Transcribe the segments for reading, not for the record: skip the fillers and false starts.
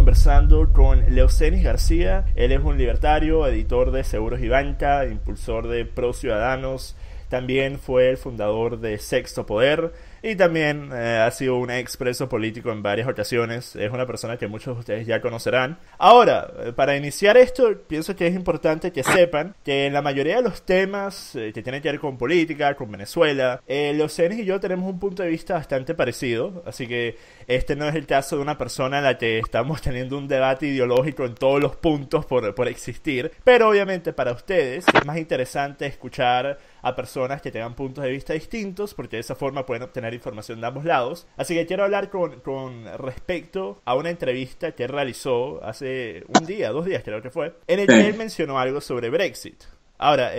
conversando con Leucenis García. Él es un libertario, editor de Seguros y Banca, impulsor de Pro Ciudadanos. También fue el fundador de Sexto Poder y también ha sido un expreso político en varias ocasiones. Es una persona que muchos de ustedes ya conocerán. Ahora, para iniciar esto, pienso que es importante que sepan que en la mayoría de los temas que tienen que ver con política, con Venezuela, Leucenis y yo tenemos un punto de vista bastante parecido. Así que este no es el caso de una persona en la que estamos teniendo un debate ideológico en todos los puntos por existir. Pero obviamente para ustedes es más interesante escuchar a personas que tengan puntos de vista distintos, porque de esa forma pueden obtener información de ambos lados. Así que quiero hablar con respecto a una entrevista que realizó hace un día, 2 días creo que fue, en el que él mencionó algo sobre Brexit. Ahora,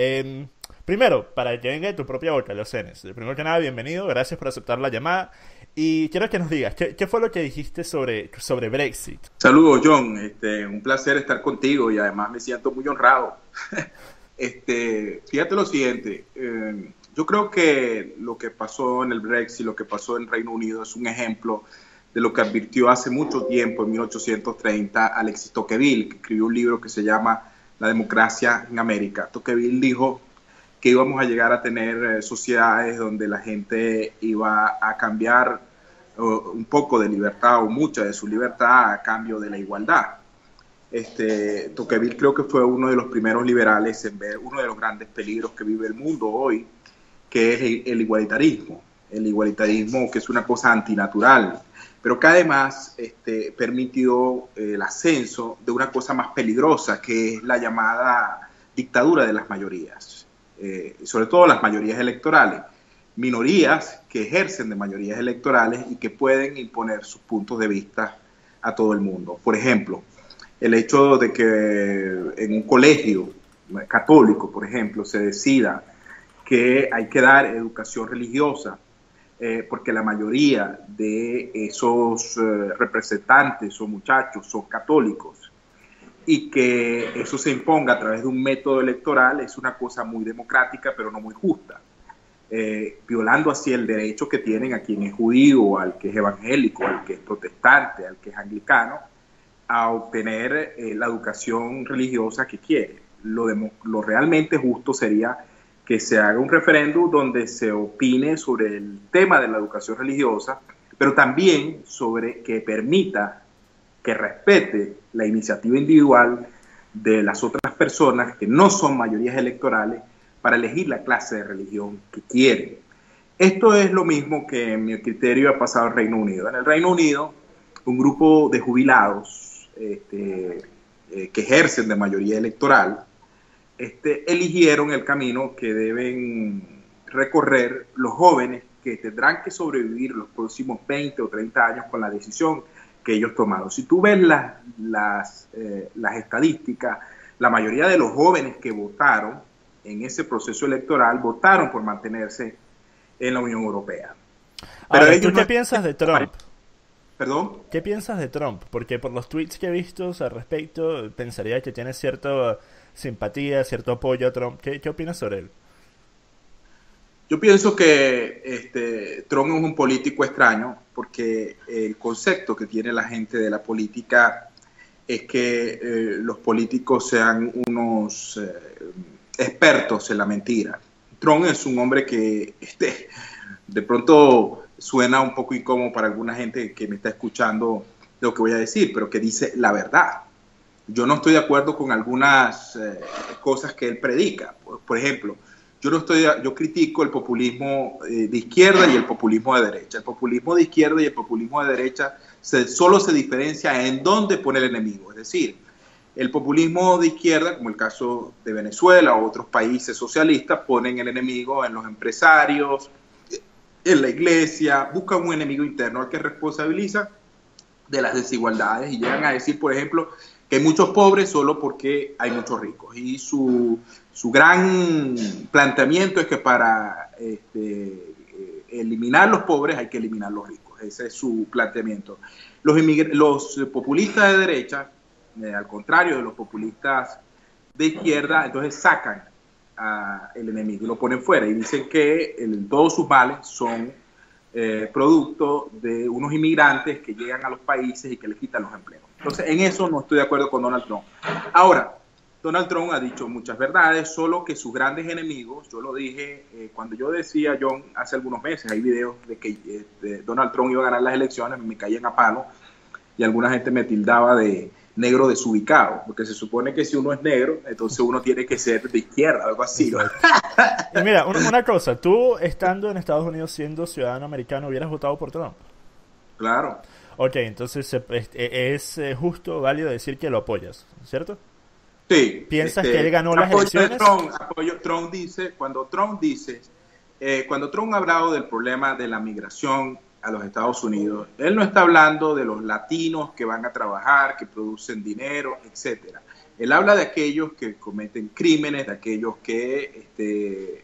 primero, para que venga de tu propia boca, Leucenis, primero que nada, bienvenido, gracias por aceptar la llamada. Y quiero que nos digas, ¿qué fue lo que dijiste sobre Brexit? Saludos, John. Un placer estar contigo y además me siento muy honrado. Fíjate lo siguiente, yo creo que lo que pasó en el Brexit, lo que pasó en el Reino Unido es un ejemplo de lo que advirtió hace mucho tiempo, en 1830, Alexis Tocqueville, que escribió un libro que se llama La democracia en América. Tocqueville dijo que íbamos a llegar a tener sociedades donde la gente iba a cambiar un poco de libertad o mucha de su libertad a cambio de la igualdad. Tocqueville creo que fue uno de los primeros liberales en ver uno de los grandes peligros que vive el mundo hoy, que es el igualitarismo. El igualitarismo, que es una cosa antinatural, pero que además permitió el ascenso de una cosa más peligrosa, que es la llamada dictadura de las mayorías, sobre todo las mayorías electorales. Minorías que ejercen de mayorías electorales y que pueden imponer sus puntos de vista a todo el mundo. Por ejemplo, el hecho de que en un colegio católico, por ejemplo, se decida que hay que dar educación religiosa porque la mayoría de esos representantes o muchachos son católicos y que eso se imponga a través de un método electoral es una cosa muy democrática pero no muy justa, violando así el derecho que tienen a quien es judío, al que es evangélico, al que es protestante, al que es anglicano, a obtener la educación religiosa que quiere. Lo realmente justo sería que se haga un referéndum donde se opine sobre el tema de la educación religiosa, pero también sobre que permita, que respete la iniciativa individual de las otras personas que no son mayorías electorales para elegir la clase de religión que quieren. Esto es lo mismo que en mi criterio ha pasado en el Reino Unido. En el Reino Unido, un grupo de jubilados que ejercen de mayoría electoral, eligieron el camino que deben recorrer los jóvenes que tendrán que sobrevivir los próximos 20 o 30 años con la decisión que ellos tomaron. Si tú ves las estadísticas, la mayoría de los jóvenes que votaron en ese proceso electoral votaron por mantenerse en la Unión Europea. Pero ahora, ¿tú qué piensas de Trump? ¿Perdón? ¿Qué piensas de Trump? Porque por los tweets que he visto al respecto, pensaría que tiene cierta simpatía, cierto apoyo a Trump. ¿Qué opinas sobre él? Yo pienso que Trump es un político extraño porque el concepto que tiene la gente de la política es que los políticos sean unos expertos en la mentira. Trump es un hombre que de pronto suena un poco incómodo para alguna gente que me está escuchando lo que voy a decir, pero que dice la verdad. Yo no estoy de acuerdo con algunas cosas que él predica. Por ejemplo, yo critico el populismo de izquierda y el populismo de derecha. El populismo de izquierda y el populismo de derecha solo se diferencia en dónde pone el enemigo. Es decir, el populismo de izquierda, como el caso de Venezuela o otros países socialistas, ponen el enemigo en los empresarios, en la iglesia, buscan un enemigo interno al que responsabiliza de las desigualdades y llegan a decir, por ejemplo, que hay muchos pobres solo porque hay muchos ricos. Y su gran planteamiento es que para eliminar los pobres hay que eliminar los ricos. Ese es su planteamiento. Los populistas de derecha, al contrario de los populistas de izquierda, entonces sacan el enemigo y lo ponen fuera y dicen que todos sus males son producto de unos inmigrantes que llegan a los países y que les quitan los empleos. Entonces, en eso no estoy de acuerdo con Donald Trump. Ahora, Donald Trump ha dicho muchas verdades, solo que sus grandes enemigos, yo lo dije cuando yo decía, John, hace algunos meses, hay videos de que Donald Trump iba a ganar las elecciones, me caían a palo y alguna gente me tildaba de negro desubicado, porque se supone que si uno es negro, entonces uno tiene que ser de izquierda, algo así, ¿no? Y mira, una cosa, tú estando en Estados Unidos siendo ciudadano americano, ¿hubieras votado por Trump? Claro. Ok, entonces es justo, válido decir que lo apoyas, ¿cierto? Sí. ¿Piensas que él ganó las elecciones? Trump dice, cuando Trump ha hablado del problema de la migración a los Estados Unidos, él no está hablando de los latinos que van a trabajar, que producen dinero, etcétera. Él habla de aquellos que cometen crímenes, de aquellos que...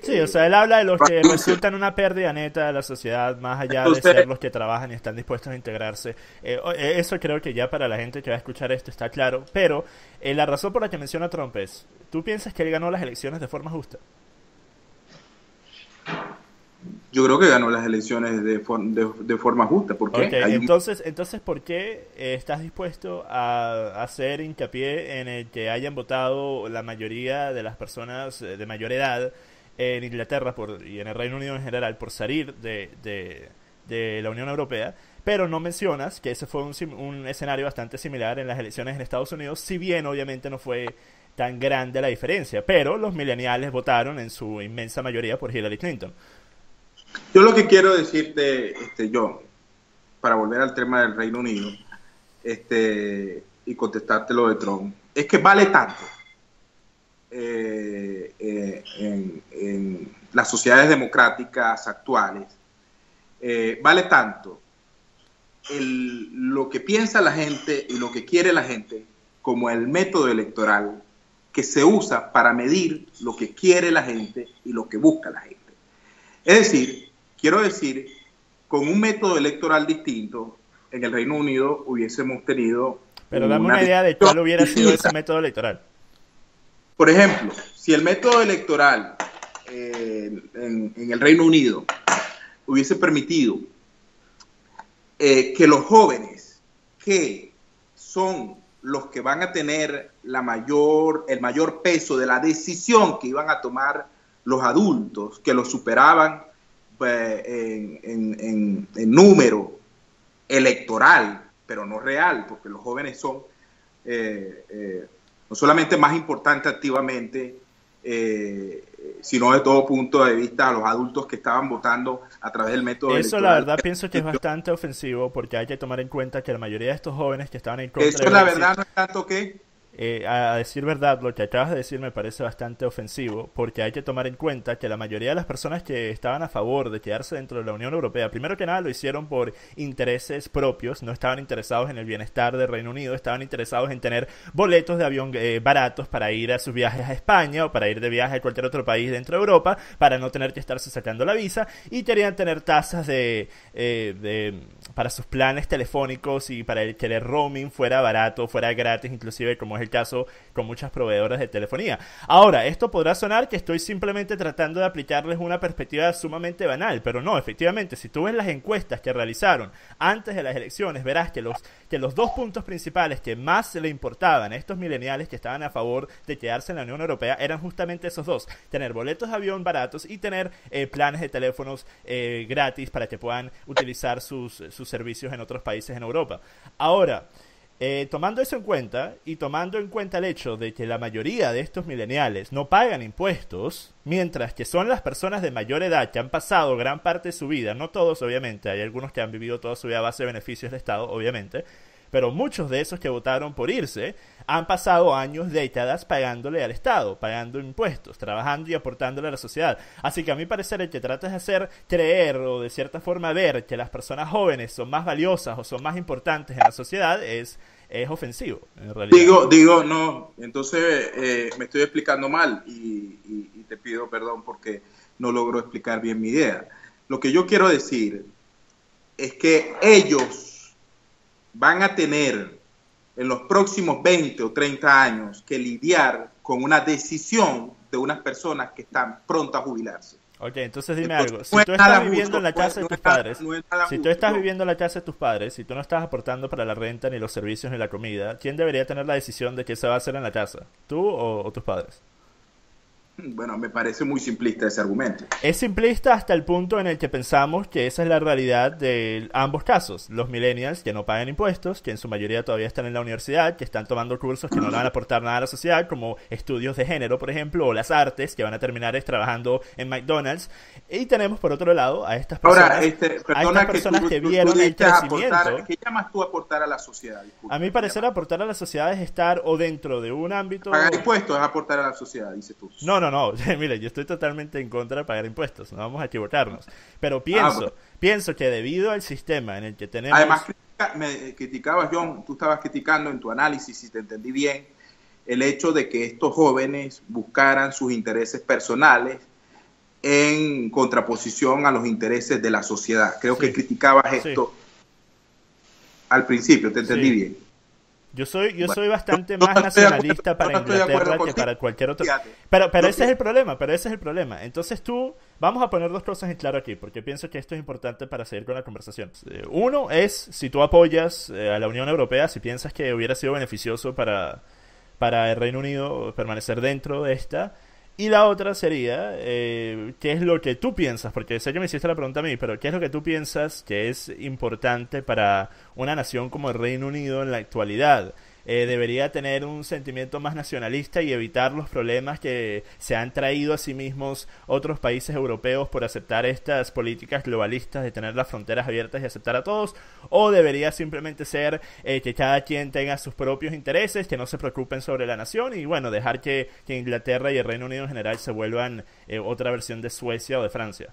sí, o sea, él habla de los que resultan una pérdida neta de la sociedad, más allá de ser los que trabajan y están dispuestos a integrarse. Eso creo que ya para la gente que va a escuchar esto está claro, pero la razón por la que menciona Trump es, ¿tú piensas que él ganó las elecciones de forma justa? Yo creo que ganó las elecciones de forma justa. ¿Por qué? Okay, entonces, ¿por qué estás dispuesto a hacer hincapié en el que hayan votado la mayoría de las personas de mayor edad en Inglaterra y en el Reino Unido en general por salir de la Unión Europea, pero no mencionas que ese fue un escenario bastante similar en las elecciones en Estados Unidos, si bien obviamente no fue tan grande la diferencia, pero los millennials votaron en su inmensa mayoría por Hillary Clinton? Yo lo que quiero decirte, John, para volver al tema del Reino Unido y contestarte lo de Trump, es que vale tanto en las sociedades democráticas actuales, vale tanto lo que piensa la gente y lo que quiere la gente como el método electoral que se usa para medir lo que quiere la gente y lo que busca la gente. Es decir, quiero decir, con un método electoral distinto, en el Reino Unido hubiésemos tenido... Pero dame una idea de cuál hubiera sido ese método electoral. Por ejemplo, si el método electoral en el Reino Unido hubiese permitido que los jóvenes, que son los que van a tener el mayor peso de la decisión que iban a tomar los adultos, que los superaban en número electoral, pero no real, porque los jóvenes son no solamente más importantes activamente, sino de todo punto de vista a los adultos que estaban votando a través del método electoral. Eso la verdad pienso que es bastante ofensivo, porque hay que tomar en cuenta que la mayoría de estos jóvenes que estaban en contra Eso la verdad no es tanto que... a decir verdad, lo que acabas de decir me parece bastante ofensivo, porque hay que tomar en cuenta que la mayoría de las personas que estaban a favor de quedarse dentro de la Unión Europea, primero que nada lo hicieron por intereses propios, no estaban interesados en el bienestar del Reino Unido, estaban interesados en tener boletos de avión baratos para ir a sus viajes a España o para ir de viaje a cualquier otro país dentro de Europa, para no tener que estarse sacando la visa, y querían tener tasas para sus planes telefónicos y para que el roaming fuera barato, fuera gratis, inclusive como es el caso con muchas proveedoras de telefonía. Ahora, esto podrá sonar que estoy simplemente tratando de aplicarles una perspectiva sumamente banal, pero no, efectivamente, si tú ves las encuestas que realizaron antes de las elecciones, verás que los dos puntos principales que más le importaban a estos millennials que estaban a favor de quedarse en la Unión Europea eran justamente esos dos: tener boletos de avión baratos y tener planes de teléfonos gratis para que puedan utilizar sus servicios en otros países en Europa. Ahora, tomando eso en cuenta y tomando en cuenta el hecho de que la mayoría de estos millennials no pagan impuestos, mientras que son las personas de mayor edad que han pasado gran parte de su vida, no todos obviamente, hay algunos que han vivido toda su vida a base de beneficios del Estado, obviamente, pero muchos de esos que votaron por irse han pasado años, décadas pagándole al Estado, pagando impuestos, trabajando y aportándole a la sociedad. Así que a mi parecer el que tratas de hacer creer o de cierta forma ver que las personas jóvenes son más valiosas o son más importantes en la sociedad es ofensivo, en realidad. Digo, no, entonces me estoy explicando mal y te pido perdón porque no logro explicar bien mi idea. Lo que yo quiero decir es que ellos van a tener en los próximos 20 o 30 años que lidiar con una decisión de unas personas que están prontas a jubilarse. Ok, entonces dime algo. Si No es tú nada estás viviendo en la justo, casa de no tus es nada- padres, no es nada si tú estás justo. viviendo en la casa de tus padres, si tú no estás aportando para la renta, ni los servicios, ni la comida, ¿quién debería tener la decisión de qué se va a hacer en la casa? ¿Tú o tus padres? Bueno, me parece muy simplista ese argumento. Es simplista hasta el punto en el que pensamos que esa es la realidad de ambos casos. Los millennials que no pagan impuestos, que en su mayoría todavía están en la universidad, que están tomando cursos que no le van a aportar nada a la sociedad, como estudios de género, por ejemplo, o las artes, que van a terminar trabajando en McDonald's. Y tenemos por otro lado a estas personas, Ahora, perdona que vieron el dices crecimiento. ¿qué llamas tú aportar a la sociedad? Disculpa, A mi parecer, aportar a la sociedad es estar o dentro de un ámbito... pagar impuestos es aportar a la sociedad, dices tú. No. Mire, yo estoy totalmente en contra de pagar impuestos. No vamos a equivocarnos. Pero Bueno. pienso que debido al sistema en el que tenemos... Además, me criticabas, John, tú estabas criticando en tu análisis, si te entendí bien, el hecho de que estos jóvenes buscaran sus intereses personales en contraposición a los intereses de la sociedad. Creo que criticabas esto al principio, te entendí bien. Yo soy Bueno, bastante yo más no estoy de acuerdo- nacionalista para yo no estoy de acuerdo Inglaterra que contigo. para cualquier otro. Fíjate. Pero ese es el problema, Entonces vamos a poner dos cosas en claro aquí, porque pienso que esto es importante para seguir con la conversación. Uno es si tú apoyas a la Unión Europea, si piensas que hubiera sido beneficioso para el Reino Unido permanecer dentro de esta. Y la otra sería, ¿qué es lo que tú piensas? Porque sé que me hiciste la pregunta a mí, pero ¿qué es lo que tú piensas que es importante para una nación como el Reino Unido en la actualidad? Debería tener un sentimiento más nacionalista y evitar los problemas que se han traído a sí mismos otros países europeos por aceptar estas políticas globalistas de tener las fronteras abiertas y aceptar a todos, o debería simplemente ser que cada quien tenga sus propios intereses, que no se preocupen sobre la nación y bueno, dejar que Inglaterra y el Reino Unido en general se vuelvan otra versión de Suecia o de Francia.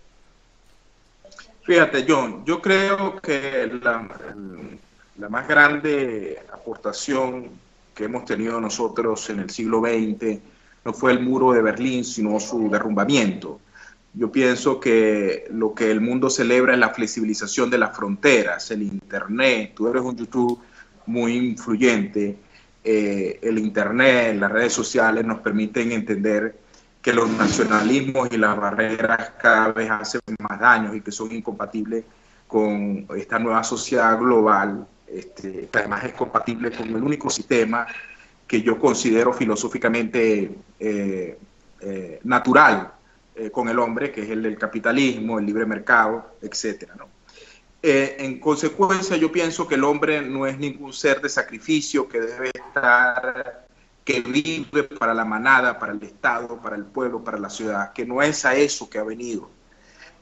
Fíjate, John, yo creo que la más grande aportación que hemos tenido nosotros en el siglo XX no fue el muro de Berlín, sino su derrumbamiento. Yo pienso que lo que el mundo celebra es la flexibilización de las fronteras, el Internet. Tú eres un YouTube muy influyente. El Internet, las redes sociales nos permiten entender que los nacionalismos y las barreras cada vez hacen más daños y que son incompatibles con esta nueva sociedad global, que además es compatible con el único sistema que yo considero filosóficamente natural con el hombre, que es el del capitalismo, el libre mercado, etcétera, ¿no? En consecuencia, yo pienso que el hombre no es ningún ser de sacrificio que vive para la manada, para el Estado, para el pueblo, para la ciudad, que no es a eso que ha venido,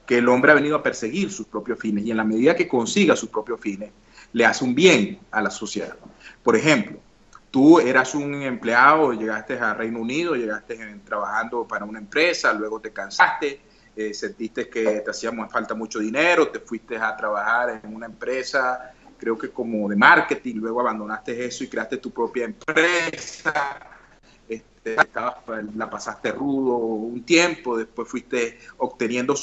que el hombre ha venido a perseguir sus propios fines y en la medida que consiga sus propios fines, le hace un bien a la sociedad. Por ejemplo, tú eras un empleado, llegaste a Reino Unido, trabajando para una empresa, luego te cansaste, sentiste que te hacía falta mucho dinero, te fuiste a trabajar en una empresa, creo que como de marketing, luego abandonaste eso y creaste tu propia empresa, la pasaste rudo un tiempo, después fuiste obteniendo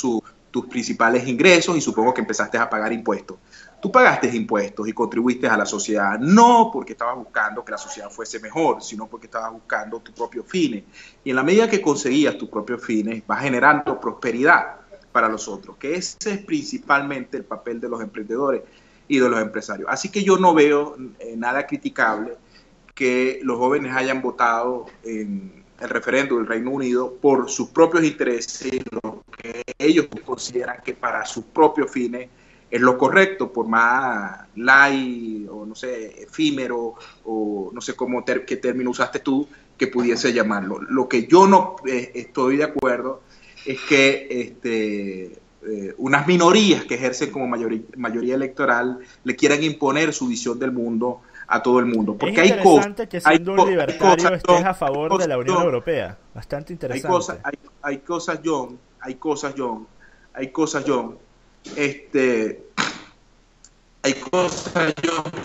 tus principales ingresos y supongo que empezaste a pagar impuestos. Tú pagaste impuestos y contribuiste a la sociedad, no porque estabas buscando que la sociedad fuese mejor, sino porque estabas buscando tus propios fines. Y en la medida que conseguías tus propios fines, vas generando prosperidad para los otros, que ese es principalmente el papel de los emprendedores y de los empresarios. Así que yo no veo nada criticable que los jóvenes hayan votado en el referéndum del Reino Unido por sus propios intereses y lo que ellos consideran que para sus propios fines es lo correcto, por más light o no sé, efímero o no sé qué término usaste tú que pudiese llamarlo. Lo que yo no estoy de acuerdo es que unas minorías que ejercen como mayoría electoral le quieran imponer su visión del mundo a todo el mundo. Porque es interesante que siendo un libertario estés a favor de la Unión Europea. Bastante interesante. Hay cosas, John, hay cosas, John,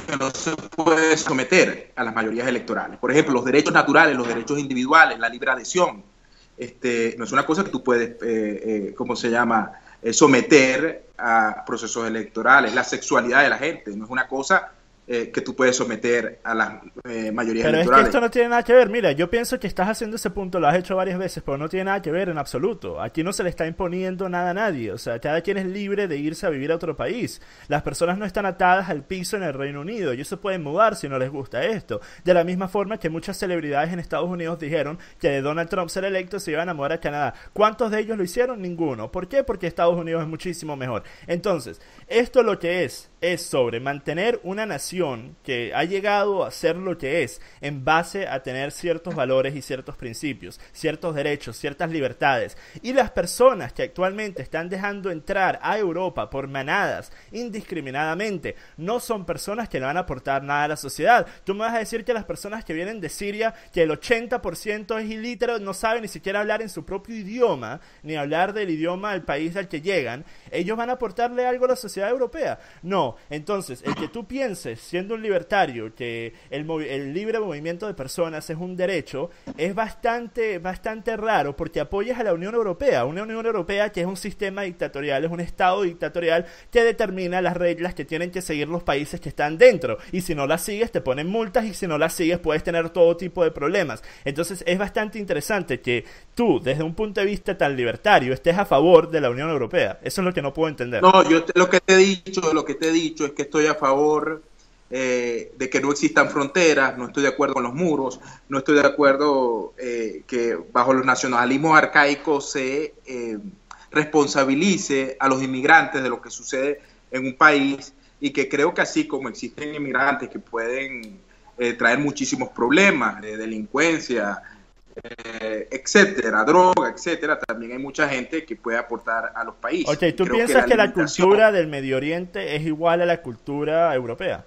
que no se puede someter a las mayorías electorales. Por ejemplo, los derechos naturales, los derechos individuales, la libre adhesión. No es una cosa que tú puedes, someter a procesos electorales. La sexualidad de la gente no es una cosa que tú puedes someter a las mayorías Pero electorales. es que esto no tiene nada que ver. Mira, yo pienso que estás haciendo ese punto, lo has hecho varias veces, pero no tiene nada que ver en absoluto. Aquí no se le está imponiendo nada a nadie. O sea, cada quien es libre de irse a vivir a otro país. Las personas no están atadas al piso en el Reino Unido. Ellos se pueden mudar si no les gusta esto. De la misma forma que muchas celebridades en Estados Unidos dijeron que de Donald Trump ser electo se iban a mudar a Canadá. ¿Cuántos de ellos lo hicieron? Ninguno. ¿Por qué? Porque Estados Unidos es muchísimo mejor. Entonces, esto lo que es sobre mantener una nación que ha llegado a ser lo que es en base a tener ciertos valores y ciertos principios, ciertos derechos, ciertas libertades. Y las personas que actualmente están dejando entrar a Europa por manadas indiscriminadamente no son personas que le van a aportar nada a la sociedad. Tú me vas a decir que las personas que vienen de Siria, que el 80% es ilítero, no saben ni siquiera hablar en su propio idioma, ni hablar del idioma del país al que llegan, ellos van a aportarle algo a la sociedad europea. No. Entonces, el que tú pienses, siendo un libertario, que el libre movimiento de personas es un derecho, es bastante raro, porque apoyas a la Unión Europea, una Unión Europea que es un sistema dictatorial, es un estado dictatorial que determina las reglas que tienen que seguir los países que están dentro, y si no las sigues te ponen multas, y si no las sigues puedes tener todo tipo de problemas. Entonces es bastante interesante que tú, desde un punto de vista tan libertario, estés a favor de la Unión Europea. Eso es lo que no puedo entender. No, yo lo que te he dicho es que estoy a favor de que no existan fronteras, no estoy de acuerdo con los muros, no estoy de acuerdo que bajo los nacionalismos arcaicos se responsabilice a los inmigrantes de lo que sucede en un país, y que creo que así como existen inmigrantes que pueden traer muchísimos problemas de delincuencia, etcétera, droga, etcétera, también hay mucha gente que puede aportar a los países. Ok, ¿tú piensas que la cultura del Medio Oriente es igual a la cultura europea?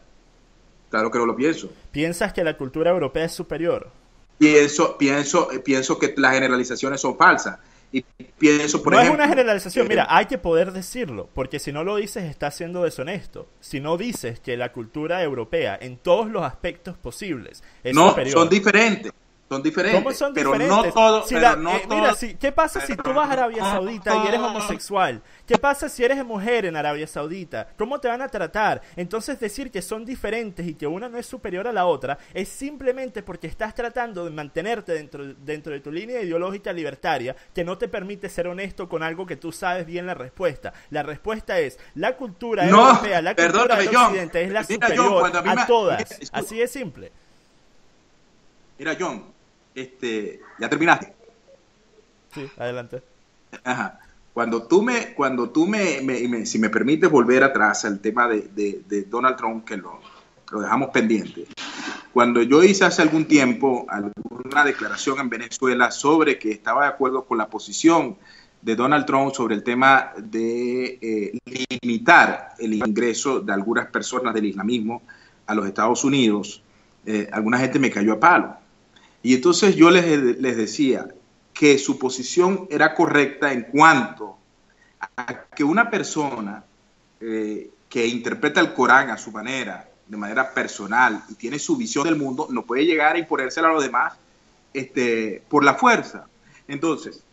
Claro que no lo pienso. ¿Piensas que la cultura europea es superior? Pienso que las generalizaciones son falsas. Y pienso, por ejemplo... No es una generalización, mira, hay que poder decirlo, porque si no lo dices estás siendo deshonesto. Si no dices que la cultura europea, en todos los aspectos posibles, es superior. No, son diferentes. Son diferentes. ¿Cómo son pero diferentes? No todo, si pero no todo. Mira, ¿qué pasa si tú vas a Arabia Saudita y eres homosexual? ¿Qué pasa si eres mujer en Arabia Saudita? ¿Cómo te van a tratar? Entonces decir que son diferentes y que una no es superior a la otra es simplemente porque estás tratando de mantenerte dentro de tu línea ideológica libertaria, que no te permite ser honesto con algo que tú sabes bien la respuesta. La respuesta es, la cultura europea, la cultura del occidente es la superior a todas. Así de simple. Mira, John, ¿ya terminaste? Sí, adelante. Ajá. Cuando tú si me permites volver atrás al tema de Donald Trump, que lo dejamos pendiente. Cuando yo hice hace algún tiempo alguna declaración en Venezuela sobre que estaba de acuerdo con la posición de Donald Trump sobre el tema de limitar el ingreso de algunas personas del islamismo a los Estados Unidos, alguna gente me cayó a palo. Y entonces yo les decía que su posición era correcta en cuanto a que una persona que interpreta el Corán a su manera, de manera personal, y tiene su visión del mundo, no puede llegar a imponérsela a los demás por la fuerza. Entonces,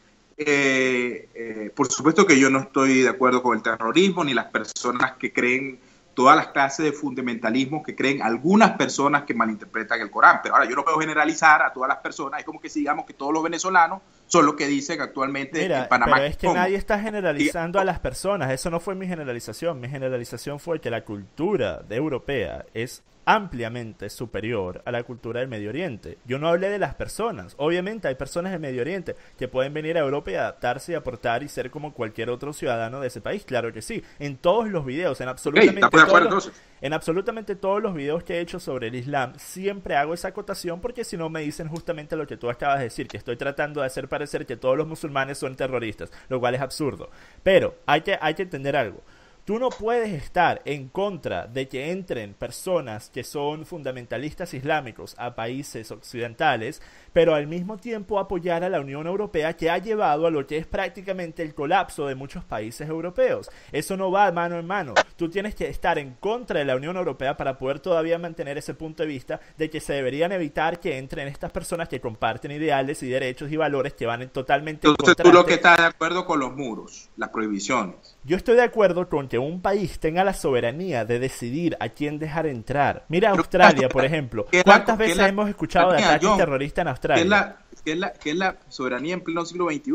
por supuesto que yo no estoy de acuerdo con el terrorismo, ni las personas que creen, todas las clases de fundamentalismo que creen algunas personas que malinterpretan el Corán. Pero ahora yo no puedo generalizar a todas las personas. Es como que si digamos que todos los venezolanos son lo que dicen actualmente en Panamá. Pero es que nadie está generalizando a las personas. Eso no fue mi generalización. Mi generalización fue que la cultura europea es ampliamente superior a la cultura del Medio Oriente. Yo no hablé de las personas. Obviamente hay personas del Medio Oriente que pueden venir a Europa y adaptarse y aportar y ser como cualquier otro ciudadano de ese país. Claro que sí. En todos los videos, en absolutamente todos los videos que he hecho sobre el Islam, siempre hago esa acotación, porque si no me dicen justamente lo que tú acabas de decir, que estoy tratando de hacer parecer que todos los musulmanes son terroristas, lo cual es absurdo. Pero hay que entender algo. Tú no puedes estar en contra de que entren personas que son fundamentalistas islámicos a países occidentales, pero al mismo tiempo apoyar a la Unión Europea, que ha llevado a lo que es prácticamente el colapso de muchos países europeos. Eso no va mano en mano. Tú tienes que estar en contra de la Unión Europea para poder todavía mantener ese punto de vista de que se deberían evitar que entren estas personas que comparten ideales y derechos y valores que van totalmente en contra. Entonces tú lo que estás de acuerdo con los muros, las prohibiciones. Yo estoy de acuerdo con que un país tenga la soberanía de decidir a quién dejar entrar. Mira Australia, por ejemplo. ¿Cuántas veces hemos escuchado de ataques terroristas en Australia? ¿Qué es la soberanía en pleno siglo XXI?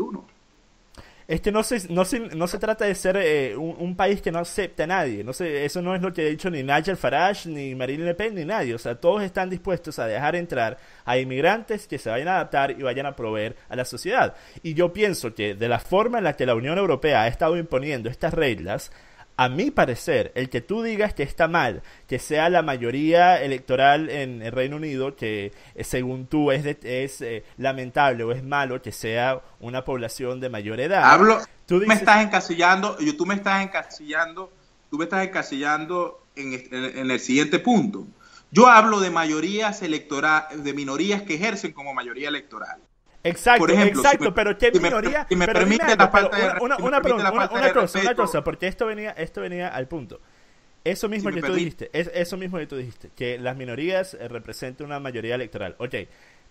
Es que no se trata de ser un país que no acepte a nadie. Eso no es lo que ha dicho ni Nigel Farage, ni Marine Le Pen, ni nadie. O sea, todos están dispuestos a dejar entrar a inmigrantes que se vayan a adaptar y vayan a proveer a la sociedad. Y yo pienso que de la forma en la que la Unión Europea ha estado imponiendo estas reglas, a mi parecer, el que tú digas que está mal, que sea la mayoría electoral en el Reino Unido, que según tú es lamentable o es malo que sea una población de mayor edad. Tú me estás encasillando en el siguiente punto. Yo hablo de mayorías electorales, de minorías que ejercen como mayoría electoral. Exacto, por ejemplo, pero ¿qué minoría? Si me permite una cosa, porque esto venía al punto. Eso mismo que tú dijiste, que las minorías representan una mayoría electoral. Okay,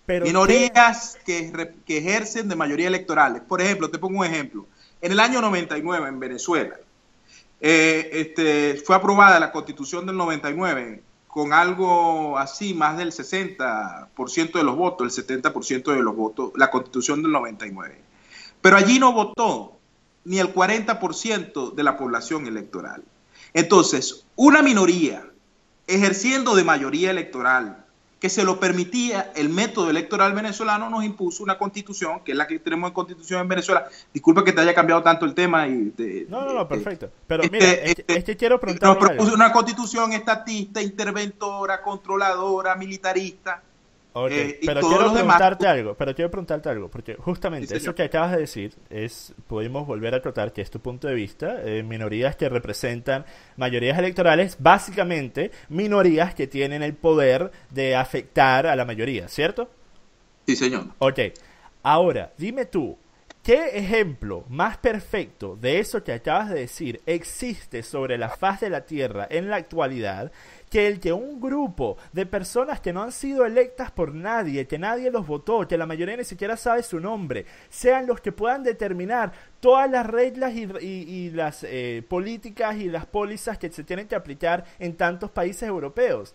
pero minorías que ejercen de mayoría electoral. Por ejemplo, te pongo un ejemplo. En el año 99 en Venezuela fue aprobada la Constitución del 99 con algo así, más del 60% de los votos, el 70% de los votos, la Constitución del 99. Pero allí no votó ni el 40% de la población electoral. Entonces, una minoría ejerciendo de mayoría electoral, que se lo permitía el método electoral venezolano, nos impuso una constitución, que es la que tenemos en constitución en Venezuela. Disculpa que te haya cambiado tanto el tema. No, perfecto. Pero mira, es que quiero preguntar. Nos propuso una constitución estatista, interventora, controladora, militarista. Okay, pero quiero preguntarte algo, porque justamente sí, eso que acabas de decir podemos volver a acotar que es tu punto de vista, minorías que representan mayorías electorales, básicamente minorías que tienen el poder de afectar a la mayoría, ¿cierto? Sí, señor. Ok, ahora, dime tú, ¿qué ejemplo más perfecto de eso que acabas de decir existe sobre la faz de la Tierra en la actualidad que el que un grupo de personas que no han sido electas por nadie, que nadie los votó, que la mayoría ni siquiera sabe su nombre, sean los que puedan determinar todas las reglas y las políticas y las pólizas que se tienen que aplicar en tantos países europeos?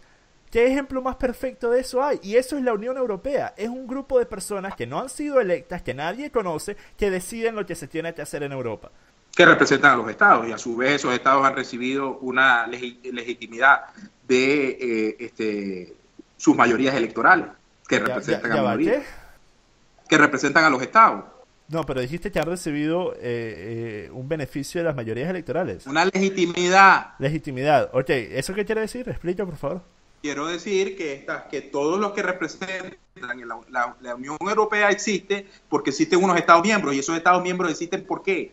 ¿Qué ejemplo más perfecto de eso hay? Y eso es la Unión Europea. Es un grupo de personas que no han sido electas, que nadie conoce, que deciden lo que se tiene que hacer en Europa. Que representan a los estados, y a su vez esos estados han recibido una legitimidad de sus mayorías electorales, que representan a minorías, que representan a los estados. No, pero dijiste que han recibido un beneficio de las mayorías electorales. Una legitimidad. Legitimidad. Ok, ¿eso qué quiere decir? Explica, por favor. Quiero decir que todos los que representan la Unión Europea existe porque existen unos Estados miembros, y esos Estados miembros existen ¿por qué?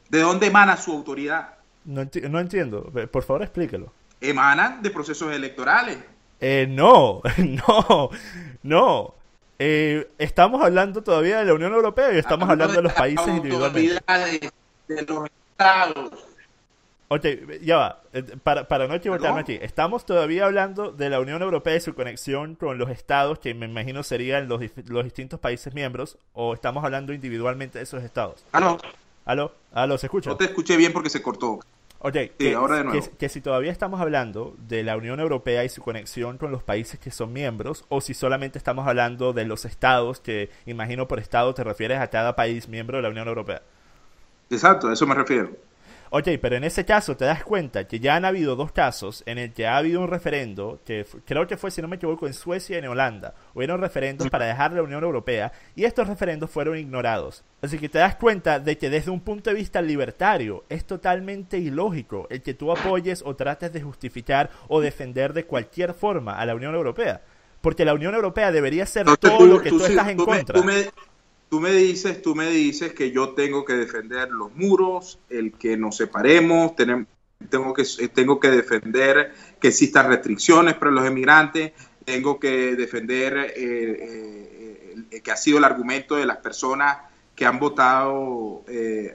¿De dónde emana su autoridad? No entiendo. Por favor, explíquelo. Emanan de procesos electorales. No. Estamos hablando todavía de la Unión Europea y estamos hablando de los países individualmente. De los estados. Ok, ya va. Para no equivocarme aquí, estamos todavía hablando de la Unión Europea y su conexión con los estados, que me imagino serían los distintos países miembros, o estamos hablando individualmente de esos estados. ¿Aló? ¿Se escucha? No te escuché bien porque se cortó. Ok, sí, ahora de nuevo. Que si todavía estamos hablando de la Unión Europea y su conexión con los países que son miembros, o si solamente estamos hablando de los estados, que imagino por estado te refieres a cada país miembro de la Unión Europea. Exacto, a eso me refiero. Ok, pero en ese caso te das cuenta que ya han habido dos casos en el que ha habido un referendo, que creo que fue, si no me equivoco, en Suecia y en Holanda. Hubieron referendos para dejar la Unión Europea y estos referendos fueron ignorados. Así que te das cuenta de que desde un punto de vista libertario es totalmente ilógico el que tú apoyes o trates de justificar o defender de cualquier forma a la Unión Europea. Porque la Unión Europea debería ser todo lo que tú estás en contra. Tú me dices que yo tengo que defender los muros, el que nos separemos, tengo que defender que existan restricciones para los emigrantes, tengo que defender que ha sido el argumento de las personas que han votado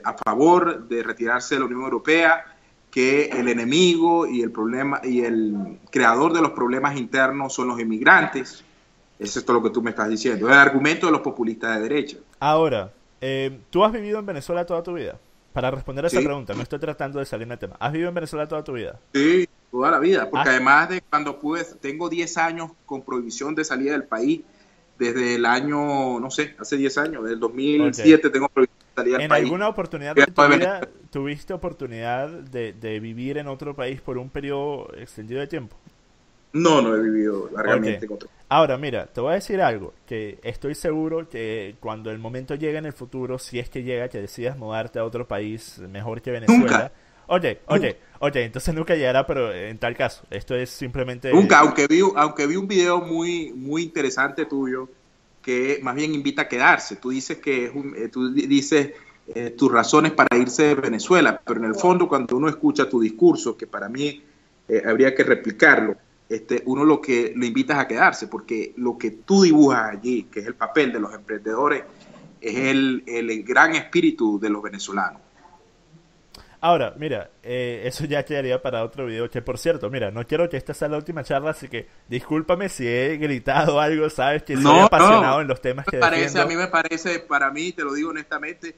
a favor de retirarse de la Unión Europea, que el enemigo y el problema y el creador de los problemas internos son los inmigrantes. Eso es todo lo que tú me estás diciendo. Es el argumento de los populistas de derecha. Ahora, ¿tú has vivido en Venezuela toda tu vida? para responder a esa Sí, pregunta, no estoy tratando de salirme del tema. ¿Has vivido en Venezuela toda tu vida? sí, toda la vida, porque Ah, además de cuando pude, tengo 10 años con prohibición de salida del país, desde el año, no sé, hace 10 años, desde el ok. 2007 tengo prohibición de salida del ¿En país. alguna oportunidad de Fui tu a Venezuela. vida tuviste oportunidad de vivir en otro país por un periodo extendido de tiempo? No, no he vivido Ok. largamente en otro. Ahora, mira, te voy a decir algo, que estoy seguro que cuando el momento llegue en el futuro, si es que llega, que decidas mudarte a otro país mejor que Nunca, Venezuela, oye, nunca, oye, oye, entonces nunca llegará, pero en tal caso, esto es nunca, simplemente... aunque vi un video muy, muy interesante tuyo que más bien invita a quedarse. Tú dices que tú dices tus razones para irse de Venezuela, pero en el fondo cuando uno escucha tu discurso, que para mí habría que replicarlo, uno lo que lo invitas a quedarse, porque lo que tú dibujas allí, que es el papel de los emprendedores, es el gran espíritu de los venezolanos. Ahora, mira, eso ya quedaría para otro video, que por cierto, mira, no quiero que esta sea la última charla, así que discúlpame si he gritado algo, sabes que soy No, no, apasionado en los temas que a defiendo. mí me parece, para mí, te lo digo honestamente,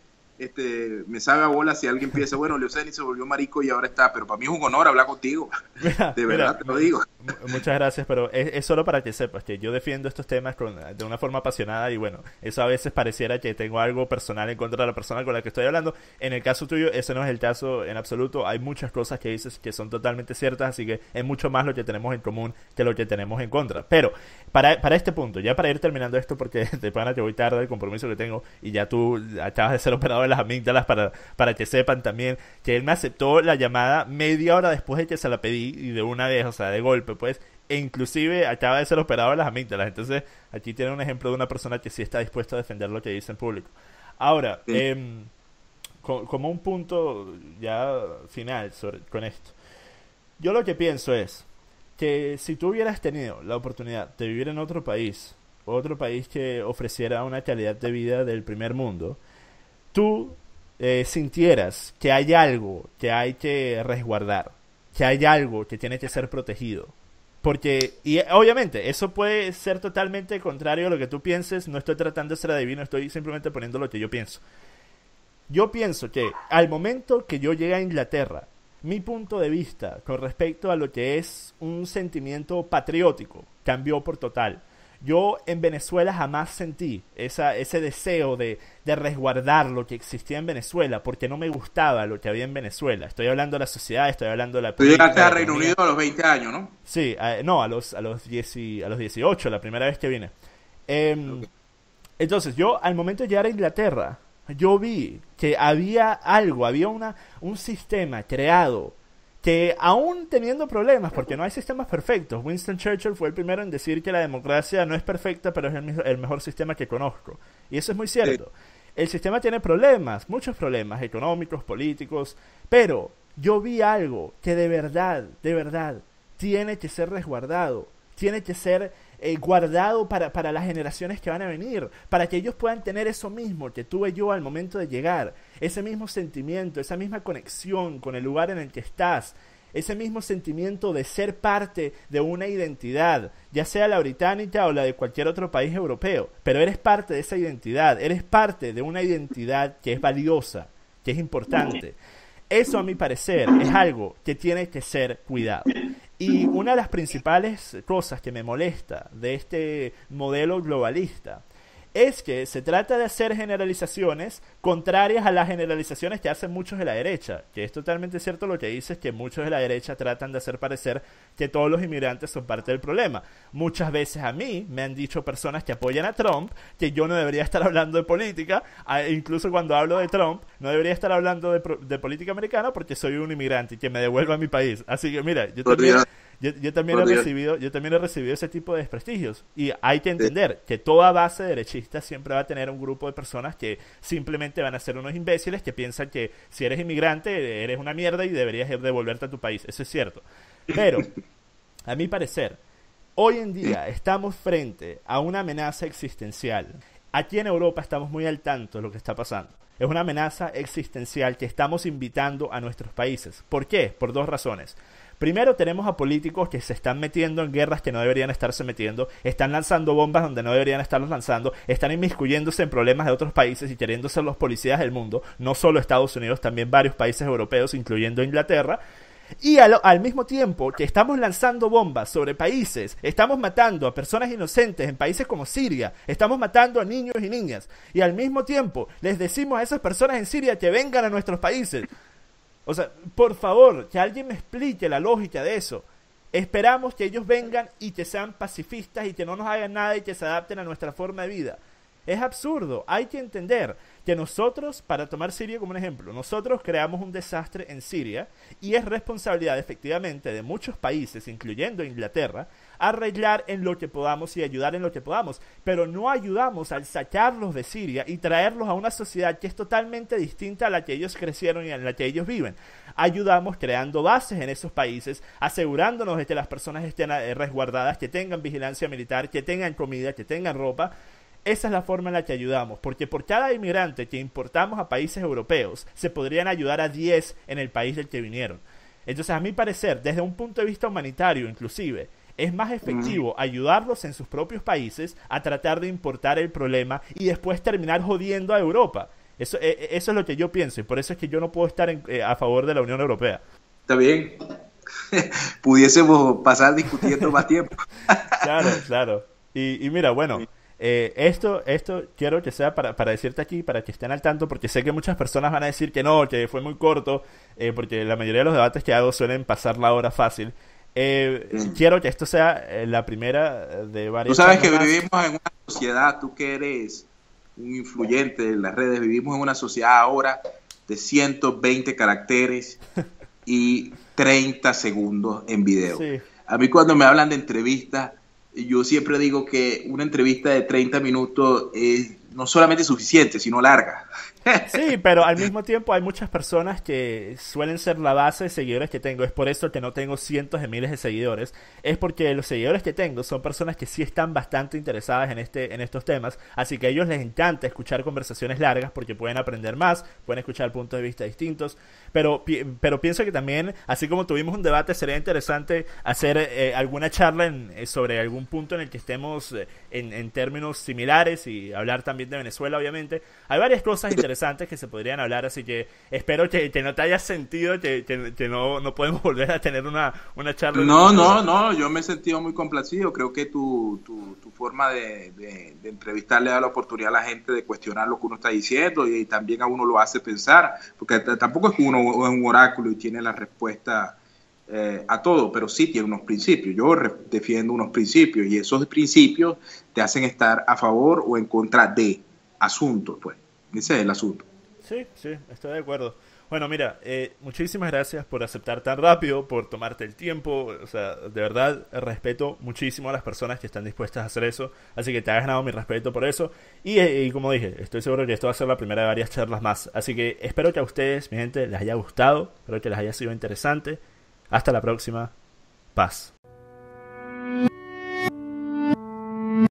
me sabe a bola si alguien piensa, bueno, Leoceni se volvió marico y ahora está, pero para mí es un honor hablar contigo, Mira, de mira, verdad te lo digo. muchas gracias, pero es solo para que sepas que yo defiendo estos temas de una forma apasionada y bueno, eso a veces pareciera que tengo algo personal en contra de la persona con la que estoy hablando. En el caso tuyo, ese no es el caso en absoluto. Hay muchas cosas que dices que son totalmente ciertas, así que es mucho más lo que tenemos en común que lo que tenemos en contra. Pero para este punto, ya para ir terminando esto, porque de pana que voy tarde el compromiso que tengo y ya tú acabas de ser operado de las amígdalas para que sepan también que él me aceptó la llamada media hora después de que se la pedí y de una vez, o sea, de golpe, pues, e inclusive acaba de ser operado de las amígdalas. Entonces, aquí tiene un ejemplo de una persona que sí está dispuesta a defender lo que dice en público. Ahora, Sí. como un punto ya final con esto, yo lo que pienso es que si tú hubieras tenido la oportunidad de vivir en otro país que ofreciera una calidad de vida del primer mundo, tú sintieras que hay algo que hay que resguardar, que hay algo que tiene que ser protegido. Porque, y obviamente, eso puede ser totalmente contrario a lo que tú pienses, no estoy tratando de ser adivino, estoy simplemente poniendo lo que yo pienso. Yo pienso que al momento que yo llegué a Inglaterra, mi punto de vista con respecto a lo que es un sentimiento patriótico cambió por total. Yo en Venezuela jamás sentí ese deseo de resguardar lo que existía en Venezuela porque no me gustaba lo que había en Venezuela. Estoy hablando de la sociedad, estoy hablando de la Tú llegaste política, de a la Reino Unido economía. a los 20 años, ¿no? Sí, no, a los 18, la primera vez que vine. Em, Okay. entonces, yo al momento de llegar a Inglaterra, yo vi que había algo, había un sistema creado que aún teniendo problemas, porque no hay sistemas perfectos, Winston Churchill fue el primero en decir que la democracia no es perfecta, pero es el mejor sistema que conozco. Y eso es muy Sí. cierto. El sistema tiene problemas, muchos problemas económicos, políticos, pero yo vi algo que de verdad, tiene que ser resguardado, tiene que ser guardado para las generaciones que van a venir, para que ellos puedan tener eso mismo que tuve yo al momento de llegar, ese mismo sentimiento, esa misma conexión con el lugar en el que estás, ese mismo sentimiento de ser parte de una identidad, ya sea la británica o la de cualquier otro país europeo, pero eres parte de esa identidad, eres parte de una identidad que es valiosa, que es importante. Eso, a mi parecer, es algo que tiene que ser cuidado. Y una de las principales cosas que me molesta de este modelo globalista es que se trata de hacer generalizaciones contrarias a las generalizaciones que hacen muchos de la derecha, que es totalmente cierto lo que dices, que muchos de la derecha tratan de hacer parecer que todos los inmigrantes son parte del problema. Muchas veces a mí me han dicho personas que apoyan a Trump que yo no debería estar hablando de política, incluso cuando hablo de Trump, no debería estar hablando de política americana porque soy un inmigrante y que me devuelva a mi país. Así que mira, Por Dios, también por Dios. yo también he recibido ese tipo de desprestigios. Y hay que Sí. entender que toda base derechista siempre va a tener un grupo de personas que simplemente van a ser unos imbéciles que piensan que si eres inmigrante eres una mierda y deberías devolverte a tu país. Eso es cierto. Pero, a mi parecer, hoy en día estamos frente a una amenaza existencial. Aquí en Europa estamos muy al tanto de lo que está pasando. Es una amenaza existencial que estamos invitando a nuestros países. ¿Por qué? Por dos razones. Primero, tenemos a políticos que se están metiendo en guerras que no deberían estarse metiendo, están lanzando bombas donde no deberían estarlos lanzando, están inmiscuyéndose en problemas de otros países y queriendo ser los policías del mundo, no solo Estados Unidos, también varios países europeos, incluyendo Inglaterra. Y al mismo tiempo que estamos lanzando bombas sobre países, estamos matando a personas inocentes en países como Siria, estamos matando a niños y niñas, y al mismo tiempo les decimos a esas personas en Siria que vengan a nuestros países. O sea, por favor, que alguien me explique la lógica de eso. Esperamos que ellos vengan y que sean pacifistas y que no nos hagan nada y que se adapten a nuestra forma de vida. Es absurdo. Hay que entender que nosotros, para tomar Siria como un ejemplo, nosotros creamos un desastre en Siria y es responsabilidad efectivamente de muchos países, incluyendo Inglaterra, arreglar en lo que podamos y ayudar en lo que podamos, pero no ayudamos al sacarlos de Siria y traerlos a una sociedad que es totalmente distinta a la que ellos crecieron y en la que ellos viven. Ayudamos creando bases en esos países, asegurándonos de que las personas estén resguardadas, que tengan vigilancia militar, que tengan comida, que tengan ropa. Esa es la forma en la que ayudamos, porque por cada inmigrante que importamos a países europeos, se podrían ayudar a 10 en el país del que vinieron. Entonces, a mi parecer, desde un punto de vista humanitario inclusive, es más efectivo ayudarlos en sus propios países a tratar de importar el problema y después terminar jodiendo a Europa. Eso es lo que yo pienso y por eso es que yo no puedo estar a favor de la Unión Europea. Está bien. Pudiésemos pasar discutiendo más tiempo. Claro. Y mira, bueno, esto quiero que sea para decirte aquí, para que estén al tanto, porque sé que muchas personas van a decir que no, que fue muy corto, porque la mayoría de los debates que hago suelen pasar la hora fácil. Quiero que esto sea la primera de varias. Tú sabes que vivimos en una sociedad, tú que eres un influyente en las redes, vivimos en una sociedad ahora de 120 caracteres y 30 segundos en video. Sí. A mí cuando me hablan de entrevistas, yo siempre digo que una entrevista de 30 minutos es no solamente suficiente, sino larga. Sí, pero al mismo tiempo hay muchas personas que suelen ser la base de seguidores que tengo. Es por eso que no tengo cientos de miles de seguidores. Es porque los seguidores que tengo son personas que sí están bastante interesadas en estos temas. Así que a ellos les encanta escuchar conversaciones largas porque pueden aprender más, pueden escuchar puntos de vista distintos. Pero pienso que también, así como tuvimos un debate, sería interesante hacer alguna charla sobre algún punto en el que estemos en términos similares y hablar también de Venezuela, obviamente. Hay varias cosas interesantes que se podrían hablar, así que espero que no te hayas sentido que no podemos volver a tener una charla. No, yo me he sentido muy complacido. Creo que tu forma de entrevistar le da la oportunidad a la gente de cuestionar lo que uno está diciendo y también a uno lo hace pensar, porque tampoco es que uno es un oráculo y tiene la respuesta a todo, pero sí tiene unos principios. Yo defiendo unos principios y esos principios te hacen estar a favor o en contra de asuntos, pues. Ese es el asunto. Sí, estoy de acuerdo. Bueno, mira, muchísimas gracias por aceptar tan rápido, por tomarte el tiempo. O sea, de verdad, respeto muchísimo a las personas que están dispuestas a hacer eso. Así que te has ganado mi respeto por eso. Y como dije, estoy seguro que esto va a ser la primera de varias charlas más. Así que espero que a ustedes, mi gente, les haya gustado. Espero que les haya sido interesante. Hasta la próxima. Paz.